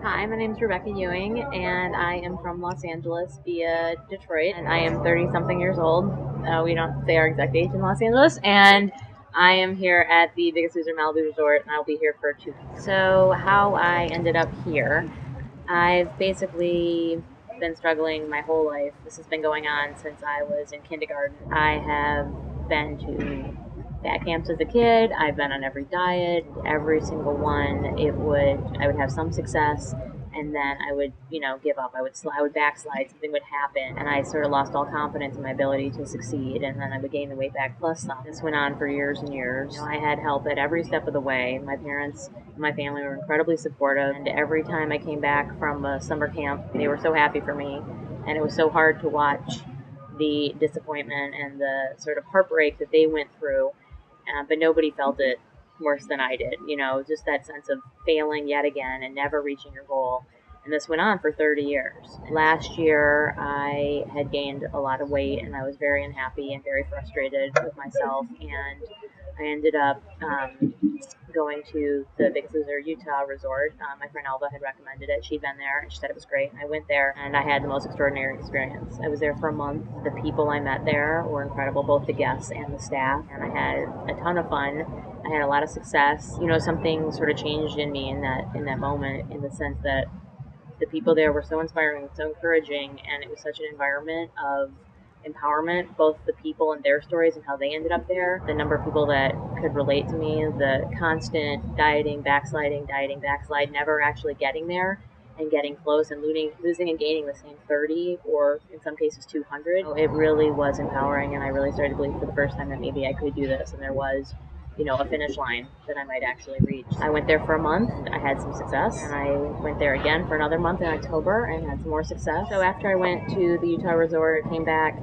Hi, my name is Rebecca Ewing, and I am from Los Angeles via Detroit, and I am 30 something years old. We don't say our exact age in Los Angeles, and I am here at the Biggest Loser Malibu Resort, and I'll be here for 2 weeks. So, how I ended up here, I've basically been struggling my whole life. This has been going on since I was in kindergarten. I have been to fat camps as a kid. I've been on every diet, every single one. I would have some success, and then I would, give up. I would backslide. Something would happen, and I sort of lost all confidence in my ability to succeed. And then I would gain the weight back plus some. This went on for years and years. I had help at every step of the way. My parents, and my family were incredibly supportive, and every time I came back from a summer camp, they were so happy for me, and it was so hard to watch the disappointment and the sort of heartbreak that they went through, but nobody felt it worse than I did. Just that sense of failing yet again and never reaching your goal. And this went on for 30 years. Last year, I had gained a lot of weight, and I was very unhappy and very frustrated with myself. And I ended up going to the Biggest Loser Utah resort. My friend Alba had recommended it. She'd been there, and she said it was great. I went there, and I had the most extraordinary experience. I was there for a month. The people I met there were incredible, both the guests and the staff, and I had a ton of fun. I had a lot of success. Something sort of changed in me in that moment, in the sense that the people there were so inspiring, so encouraging, and it was such an environment of empowerment, both the people and their stories and how they ended up there, the number of people that could relate to me, the constant dieting, backslide, never actually getting there and getting close and losing and gaining the same 30 or in some cases 200. It really was empowering, and I really started to believe for the first time that maybe I could do this, and there was a finish line that I might actually reach. I went there for a month. I had some success, and I went there again for another month in October and had some more success. So after I went to the Utah resort, I came back,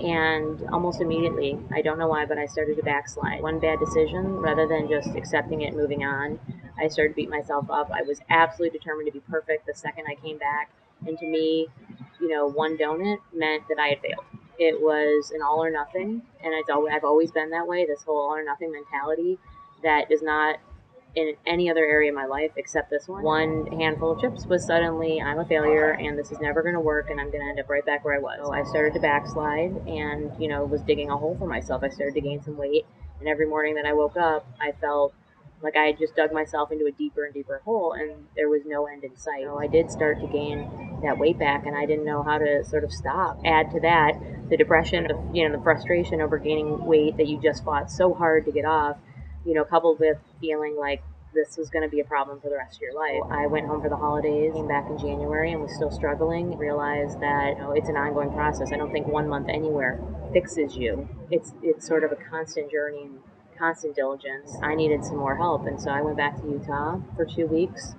and almost immediately, I don't know why, but I started to backslide. One bad decision, rather than just accepting it and moving on, I started to beat myself up. I was absolutely determined to be perfect the second I came back. And to me, one donut meant that I had failed. It was an all or nothing, and I've always been that way, this whole all or nothing mentality that is not in any other area of my life except this one. One handful of chips was suddenly, I'm a failure, and this is never going to work, and I'm going to end up right back where I was. So I started to backslide and, was digging a hole for myself. I started to gain some weight, and every morning that I woke up, I felt like I had just dug myself into a deeper and deeper hole, and there was no end in sight. So I did start to gain that weight back, and I didn't know how to sort of stop. Add to that the depression, the frustration over gaining weight that you just fought so hard to get off, coupled with feeling like this was going to be a problem for the rest of your life. I went home for the holidays, came back in January, and was still struggling. Realized that it's an ongoing process. I don't think 1 month anywhere fixes you. It's sort of a constant journey and constant diligence. I needed some more help, and so I went back to Utah for 2 weeks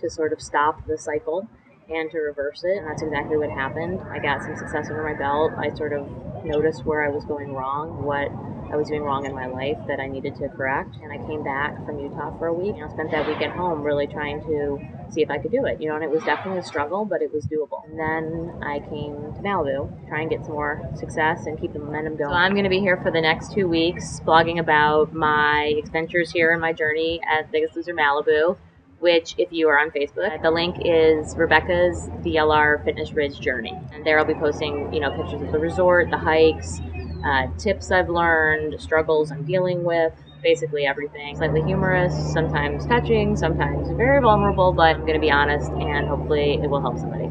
to sort of stop the cycle and to reverse it, and that's exactly what happened. I got some success under my belt. I sort of noticed where I was going wrong, what I was doing wrong in my life that I needed to correct, and I came back from Utah for a week. Spent that week at home really trying to see if I could do it, and it was definitely a struggle, but it was doable. And then I came to Malibu, try and get some more success and keep the momentum going. So I'm going to be here for the next 2 weeks, blogging about my adventures here and my journey at Biggest Loser Malibu, which, if you are on Facebook, the link is Rebecca's BLR Fitness Ridge Journey. And there I'll be posting, pictures of the resort, the hikes, tips I've learned, struggles I'm dealing with, basically everything. Slightly humorous, sometimes touching, sometimes very vulnerable, but I'm going to be honest, and hopefully it will help somebody.